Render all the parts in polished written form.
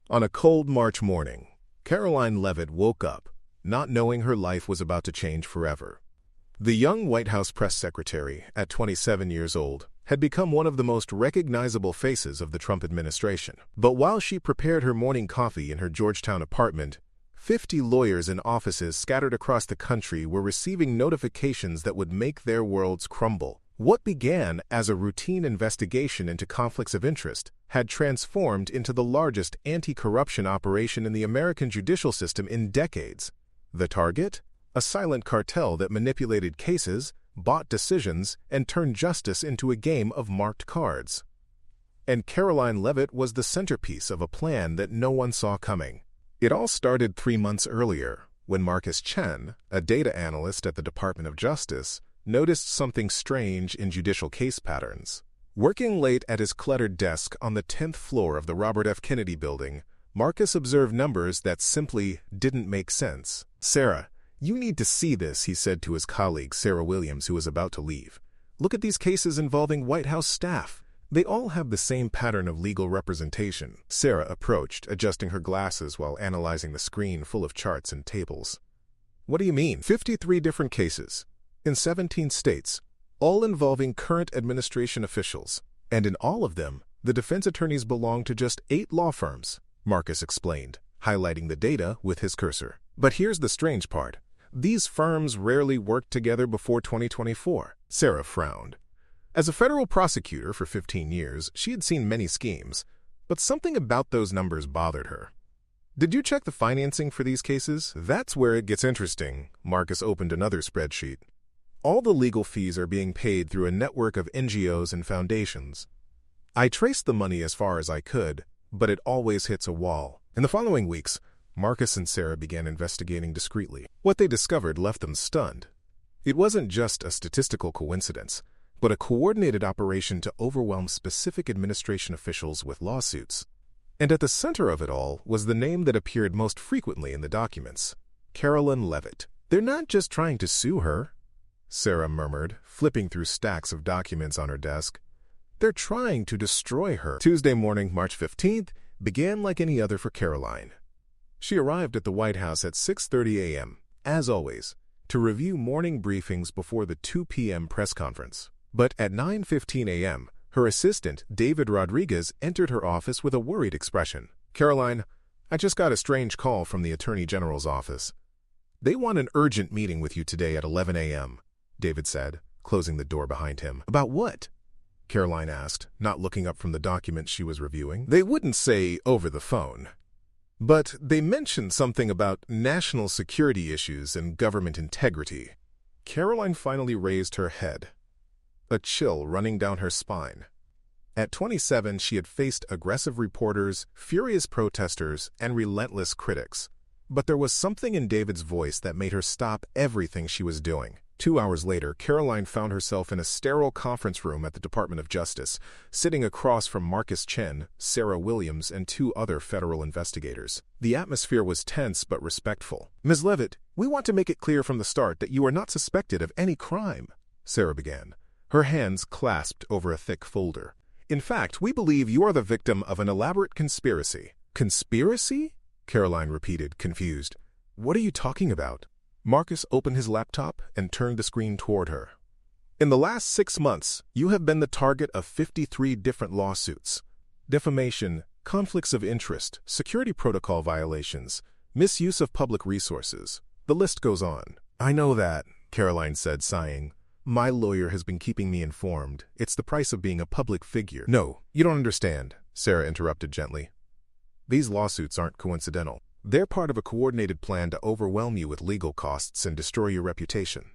On a cold March morning, Karoline Leavitt woke up, not knowing her life was about to change forever. The young White House press secretary, at 27 years old, had become one of the most recognizable faces of the Trump administration. But while she prepared her morning coffee in her Georgetown apartment, 50 lawyers in offices scattered across the country were receiving notifications that would make their worlds crumble. What began as a routine investigation into conflicts of interest had transformed into the largest anti-corruption operation in the American judicial system in decades. The target? A silent cartel that manipulated cases, bought decisions, and turned justice into a game of marked cards. And Karoline Leavitt was the centerpiece of a plan that no one saw coming. It all started 3 months earlier, when Marcus Chen, a data analyst at the Department of Justice, noticed something strange in judicial case patterns. Working late at his cluttered desk on the 10th floor of the Robert F. Kennedy building, Marcus observed numbers that simply didn't make sense. "Sarah, you need to see this," he said to his colleague Sarah Williams, who was about to leave. "Look at these cases involving White House staff. They all have the same pattern of legal representation." Sarah approached, adjusting her glasses while analyzing the screen full of charts and tables. "What do you mean?" 53 different cases, in 17 states, all involving current administration officials. And in all of them, the defense attorneys belong to just 8 law firms, Marcus explained, highlighting the data with his cursor. "But here's the strange part. These firms rarely worked together before 2024. Sarah frowned. As a federal prosecutor for 15 years, she had seen many schemes, but something about those numbers bothered her. "Did you check the financing for these cases?" "That's where it gets interesting." Marcus opened another spreadsheet. "All the legal fees are being paid through a network of NGOs and foundations. I traced the money as far as I could, but it always hits a wall." In the following weeks, Marcus and Sarah began investigating discreetly. What they discovered left them stunned. It wasn't just a statistical coincidence, but a coordinated operation to overwhelm specific administration officials with lawsuits. And at the center of it all was the name that appeared most frequently in the documents: Karoline Leavitt. "They're not just trying to sue her," Sarah murmured, flipping through stacks of documents on her desk. "They're trying to destroy her." Tuesday morning, March 15th, began like any other for Karoline. She arrived at the White House at 6:30 a.m., as always, to review morning briefings before the 2 p.m. press conference. But at 9:15 a.m., her assistant, David Rodriguez, entered her office with a worried expression. "Karoline, I just got a strange call from the Attorney General's office. They want an urgent meeting with you today at 11 a.m., David said, closing the door behind him. "About what?" Karoline asked, not looking up from the document she was reviewing. "They wouldn't say over the phone, but they mentioned something about national security issues and government integrity." Karoline finally raised her head, a chill running down her spine. At 27, she had faced aggressive reporters, furious protesters, and relentless critics. But there was something in David's voice that made her stop everything she was doing. 2 hours later, Karoline found herself in a sterile conference room at the Department of Justice, sitting across from Marcus Chen, Sarah Williams, and 2 other federal investigators. The atmosphere was tense but respectful. "Ms. Leavitt, we want to make it clear from the start that you are not suspected of any crime," Sarah began, her hands clasped over a thick folder. "In fact, we believe you are the victim of an elaborate conspiracy." "Conspiracy?" Karoline repeated, confused. "What are you talking about?" Marcus opened his laptop and turned the screen toward her. "In the last 6 months, you have been the target of 53 different lawsuits. Defamation, conflicts of interest, security protocol violations, misuse of public resources. The list goes on." "I know that," Karoline said, sighing. "My lawyer has been keeping me informed. It's the price of being a public figure." "No, you don't understand," Sarah interrupted gently. "These lawsuits aren't coincidental. They're part of a coordinated plan to overwhelm you with legal costs and destroy your reputation.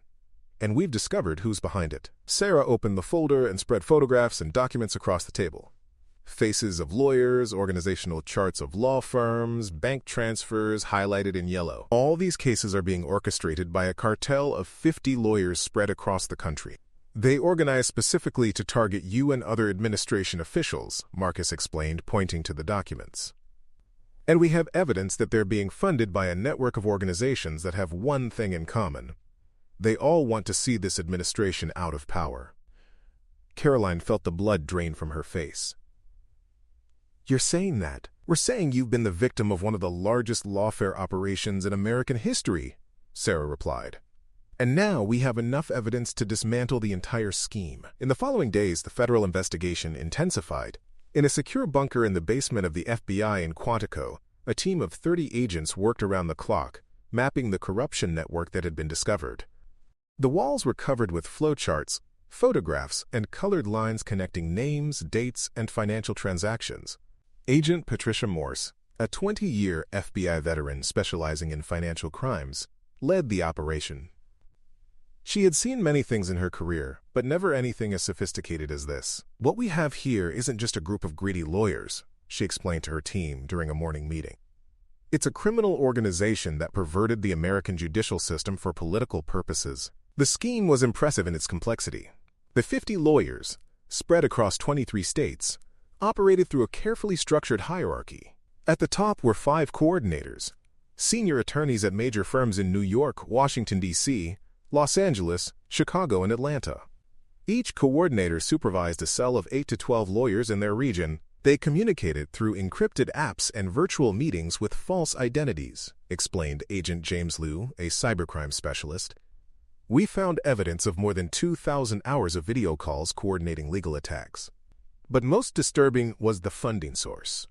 And we've discovered who's behind it." Sarah opened the folder and spread photographs and documents across the table. Faces of lawyers, organizational charts of law firms, bank transfers highlighted in yellow. All these cases are being orchestrated by a cartel of 50 lawyers spread across the country. "They organize specifically to target you and other administration officials," Marcus explained, pointing to the documents. "And we have evidence that they're being funded by a network of organizations that have one thing in common. They all want to see this administration out of power." Karoline felt the blood drain from her face. "You're saying that?" "We're saying you've been the victim of one of the largest lawfare operations in American history," Sarah replied. "And now we have enough evidence to dismantle the entire scheme." In the following days, the federal investigation intensified. In a secure bunker in the basement of the FBI in Quantico, a team of 30 agents worked around the clock, mapping the corruption network that had been discovered. The walls were covered with flowcharts, photographs, and colored lines connecting names, dates, and financial transactions. Agent Patricia Morse, a 20-year FBI veteran specializing in financial crimes, led the operation. She had seen many things in her career, but never anything as sophisticated as this. "What we have here isn't just a group of greedy lawyers," she explained to her team during a morning meeting. "It's a criminal organization that perverted the American judicial system for political purposes." The scheme was impressive in its complexity. The 50 lawyers, spread across 23 states, operated through a carefully structured hierarchy. At the top were 5 coordinators, senior attorneys at major firms in New York, Washington, D.C., Los Angeles, Chicago, and Atlanta. Each coordinator supervised a cell of 8 to 12 lawyers in their region. They communicated through encrypted apps and virtual meetings with false identities, explained Agent James Liu, a cybercrime specialist. "We found evidence of more than 2,000 hours of video calls coordinating legal attacks. But most disturbing was the funding source.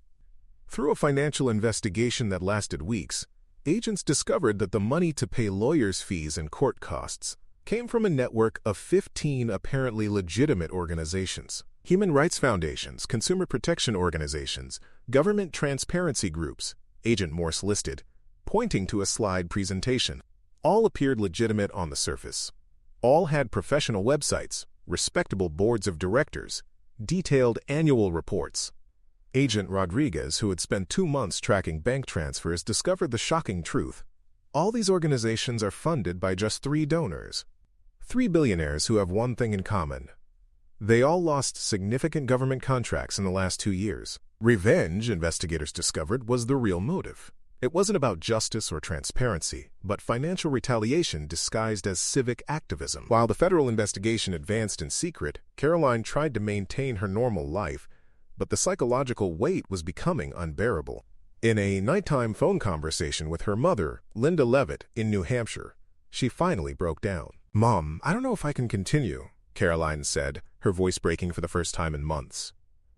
Through a financial investigation that lasted weeks, agents discovered that the money to pay lawyers' fees and court costs came from a network of 15 apparently legitimate organizations: human rights foundations, consumer protection organizations, government transparency groups, Agent Morse listed, pointing to a slide presentation. All appeared legitimate on the surface. All had professional websites, respectable boards of directors, detailed annual reports. Agent Rodriguez, who had spent 2 months tracking bank transfers, discovered the shocking truth. All these organizations are funded by just 3 donors. 3 billionaires who have one thing in common. They all lost significant government contracts in the last 2 years. Revenge, investigators discovered, was the real motive. It wasn't about justice or transparency, but financial retaliation disguised as civic activism. While the federal investigation advanced in secret, Karoline tried to maintain her normal life, but the psychological weight was becoming unbearable. In a nighttime phone conversation with her mother, Linda Leavitt, in New Hampshire, she finally broke down. "Mom, I don't know if I can continue," Karoline said, her voice breaking for the first time in months.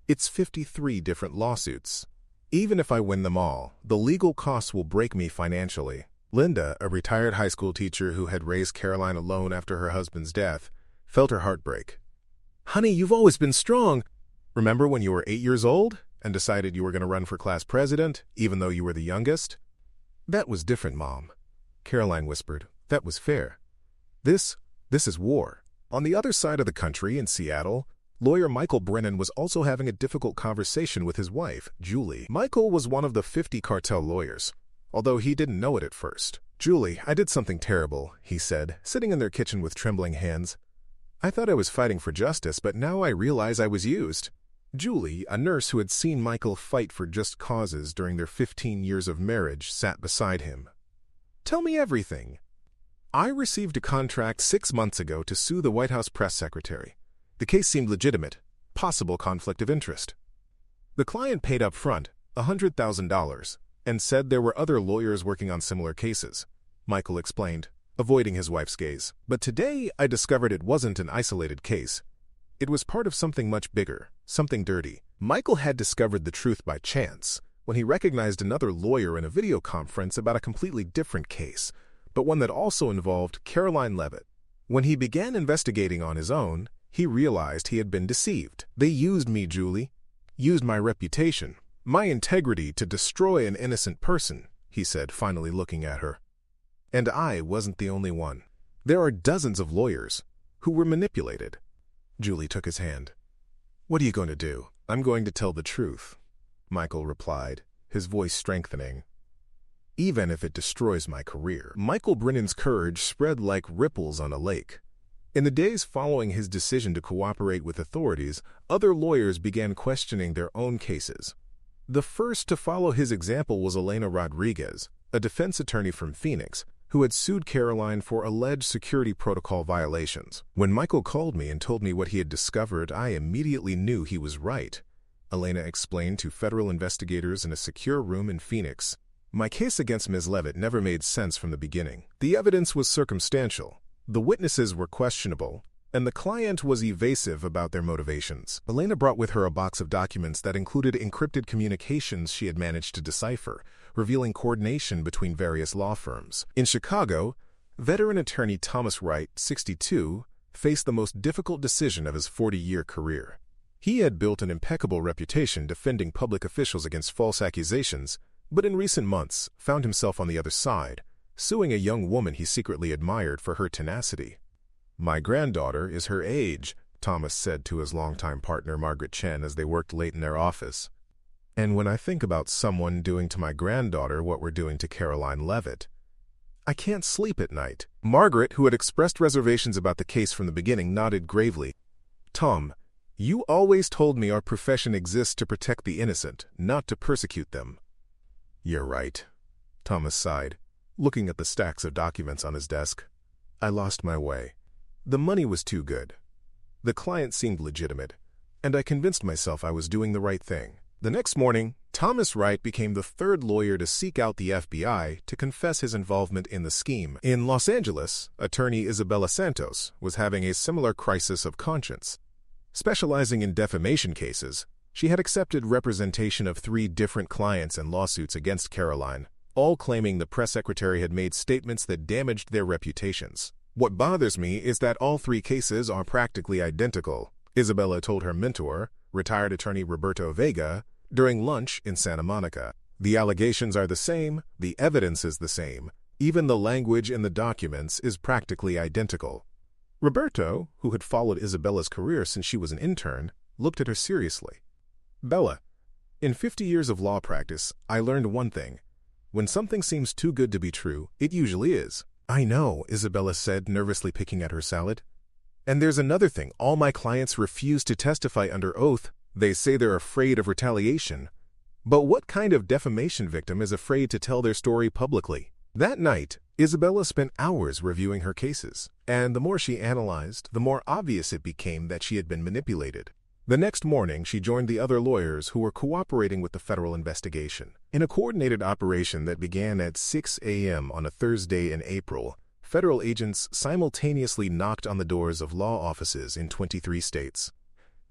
"It's 53 different lawsuits. Even if I win them all, the legal costs will break me financially." Linda, a retired high school teacher who had raised Karoline alone after her husband's death, felt her heart break. "Honey, you've always been strong. Remember when you were 8 years old and decided you were going to run for class president, even though you were the youngest?" "That was different, Mom," Karoline whispered. "That was fair. This is war." On the other side of the country, in Seattle, lawyer Michael Brennan was also having a difficult conversation with his wife, Julie. Michael was one of the 50 cartel lawyers, although he didn't know it at first. "Julie, I did something terrible," he said, sitting in their kitchen with trembling hands. "I thought I was fighting for justice, but now I realize I was used." Julie, a nurse who had seen Michael fight for just causes during their 15 years of marriage, sat beside him. "Tell me everything." "I received a contract 6 months ago to sue the White House press secretary. The case seemed legitimate, possible conflict of interest. The client paid up front, $100,000, and said there were other lawyers working on similar cases," Michael explained, avoiding his wife's gaze. "But today I discovered it wasn't an isolated case. It was part of something much bigger, something dirty." Michael had discovered the truth by chance when he recognized another lawyer in a video conference about a completely different case, but one that also involved Karoline Leavitt. When he began investigating on his own, he realized he had been deceived. "They used me, Julie. Used my reputation, my integrity to destroy an innocent person," he said, finally looking at her. "And I wasn't the only one. There are dozens of lawyers who were manipulated." Julie took his hand. "What are you going to do?" "I'm going to tell the truth," Michael replied, his voice strengthening. "Even if it destroys my career." Michael Brennan's courage spread like ripples on a lake. In the days following his decision to cooperate with authorities, other lawyers began questioning their own cases. The first to follow his example was Elena Rodriguez, a defense attorney from Phoenix, who had sued Karoline for alleged security protocol violations. "When Michael called me and told me what he had discovered, I immediately knew he was right. Elena explained to federal investigators in a secure room in Phoenix. My case against Ms. Leavitt never made sense from the beginning. The evidence was circumstantial, the witnesses were questionable, and the client was evasive about their motivations. Elena brought with her a box of documents that included encrypted communications she had managed to decipher, revealing coordination between various law firms. In Chicago, veteran attorney Thomas Wright, 62, faced the most difficult decision of his 40-year career. He had built an impeccable reputation defending public officials against false accusations, but in recent months found himself on the other side, suing a young woman he secretly admired for her tenacity. My granddaughter is her age, Thomas said to his longtime partner Margaret Chen as they worked late in their office. And when I think about someone doing to my granddaughter what we're doing to Karoline Leavitt, I can't sleep at night. Margaret, who had expressed reservations about the case from the beginning, nodded gravely. Tom, you always told me our profession exists to protect the innocent, not to persecute them. You're right, Thomas sighed, looking at the stacks of documents on his desk. I lost my way. The money was too good. The client seemed legitimate, and I convinced myself I was doing the right thing. The next morning, Thomas Wright became the third lawyer to seek out the FBI to confess his involvement in the scheme. In Los Angeles, attorney Isabella Santos was having a similar crisis of conscience. Specializing in defamation cases, she had accepted representation of 3 different clients in lawsuits against Karoline, all claiming the press secretary had made statements that damaged their reputations. What bothers me is that all 3 cases are practically identical, Isabella told her mentor, retired attorney Roberto Vega, during lunch in Santa Monica. The allegations are the same, the evidence is the same, even the language in the documents is practically identical. Roberto, who had followed Isabella's career since she was an intern, looked at her seriously. Bella, in 50 years of law practice, I learned one thing. When something seems too good to be true, it usually is. I know, Isabella said, nervously picking at her salad. And there's another thing. All my clients refuse to testify under oath. They say they're afraid of retaliation. But what kind of defamation victim is afraid to tell their story publicly? That night, Isabella spent hours reviewing her cases, and the more she analyzed, the more obvious it became that she had been manipulated. The next morning, she joined the other lawyers who were cooperating with the federal investigation. In a coordinated operation that began at 6 a.m. on a Thursday in April, federal agents simultaneously knocked on the doors of law offices in 23 states.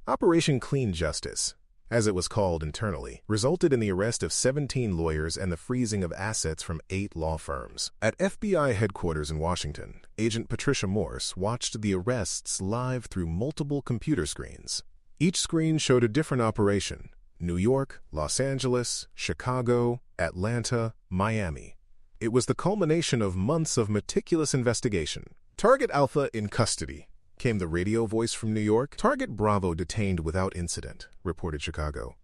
Operation Clean Justice, as it was called internally, resulted in the arrest of 17 lawyers and the freezing of assets from 8 law firms. At FBI headquarters in Washington, Agent Patricia Morse watched the arrests live through multiple computer screens. Each screen showed a different operation: New York, Los Angeles, Chicago, Atlanta, Miami. It was the culmination of months of meticulous investigation. Target Alpha in custody, came the radio voice from New York. Target Bravo detained without incident, reported Chicago.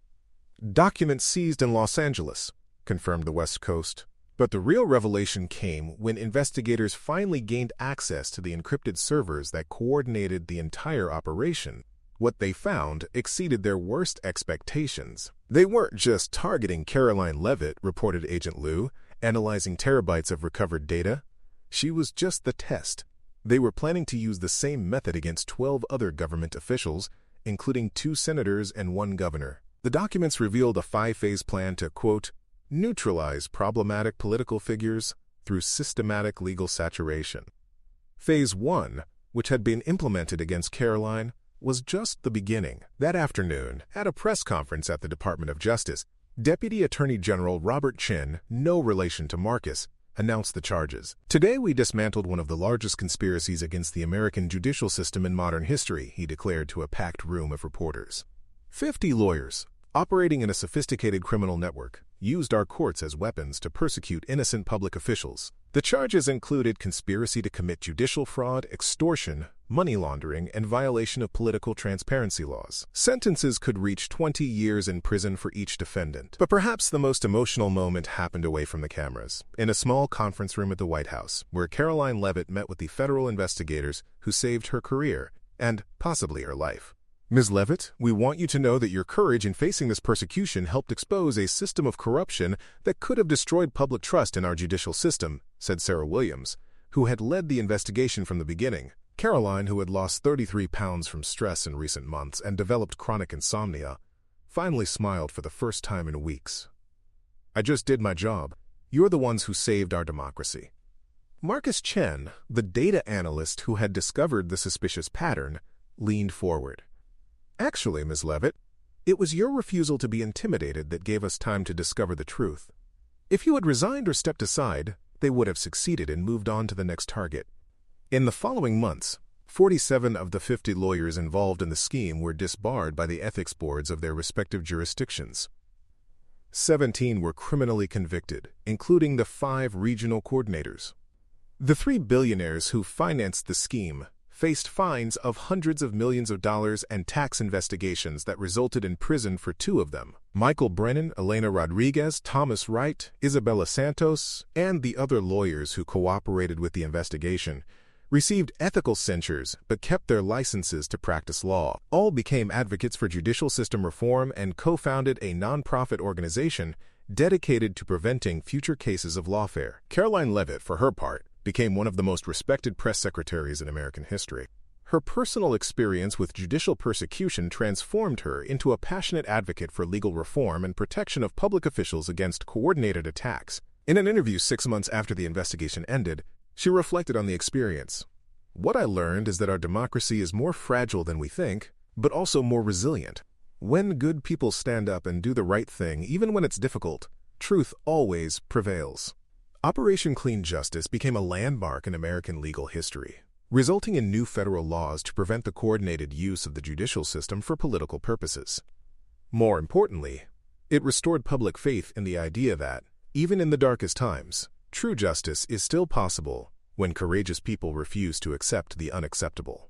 Documents seized in Los Angeles, confirmed the West Coast. But the real revelation came when investigators finally gained access to the encrypted servers that coordinated the entire operation. What they found exceeded their worst expectations. They weren't just targeting Karoline Leavitt, reported Agent Liu, analyzing terabytes of recovered data. She was just the test. They were planning to use the same method against 12 other government officials, including 2 senators and 1 governor. The documents revealed a 5-phase plan to, quote, neutralize problematic political figures through systematic legal saturation. Phase 1, which had been implemented against Karoline, was just the beginning. That afternoon, at a press conference at the Department of Justice, Deputy Attorney General Robert Chin, no relation to Marcus, announced the charges. Today we dismantled one of the largest conspiracies against the American judicial system in modern history, he declared to a packed room of reporters. 50 lawyers, operating in a sophisticated criminal network, used our courts as weapons to persecute innocent public officials. The charges included conspiracy to commit judicial fraud, extortion, money laundering, and violation of political transparency laws. Sentences could reach 20 years in prison for each defendant. But perhaps the most emotional moment happened away from the cameras, in a small conference room at the White House, where Karoline Leavitt met with the federal investigators who saved her career and possibly her life. Ms. Leavitt, we want you to know that your courage in facing this persecution helped expose a system of corruption that could have destroyed public trust in our judicial system, said Sarah Williams, who had led the investigation from the beginning. Karoline, who had lost 33 pounds from stress in recent months and developed chronic insomnia, finally smiled for the first time in weeks. "I just did my job. You're the ones who saved our democracy." Marcus Chen, the data analyst who had discovered the suspicious pattern, leaned forward. "Actually, Ms. Leavitt, it was your refusal to be intimidated that gave us time to discover the truth. If you had resigned or stepped aside, they would have succeeded and moved on to the next target." In the following months, 47 of the 50 lawyers involved in the scheme were disbarred by the ethics boards of their respective jurisdictions. 17 were criminally convicted, including the 5 regional coordinators. The 3 billionaires who financed the scheme faced fines of hundreds of millions of dollars and tax investigations that resulted in prison for 2 of them. Michael Brennan, Elena Rodriguez, Thomas Wright, Isabella Santos, and the other lawyers who cooperated with the investigation received ethical censures but kept their licenses to practice law. All became advocates for judicial system reform and co-founded a nonprofit organization dedicated to preventing future cases of lawfare. Karoline Leavitt, for her part, became one of the most respected press secretaries in American history. Her personal experience with judicial persecution transformed her into a passionate advocate for legal reform and protection of public officials against coordinated attacks. In an interview 6 months after the investigation ended, she reflected on the experience. "What I learned is that our democracy is more fragile than we think, but also more resilient. When good people stand up and do the right thing, even when it's difficult, truth always prevails." Operation Clean Justice became a landmark in American legal history, resulting in new federal laws to prevent the coordinated use of the judicial system for political purposes. More importantly, it restored public faith in the idea that, even in the darkest times, true justice is still possible when courageous people refuse to accept the unacceptable.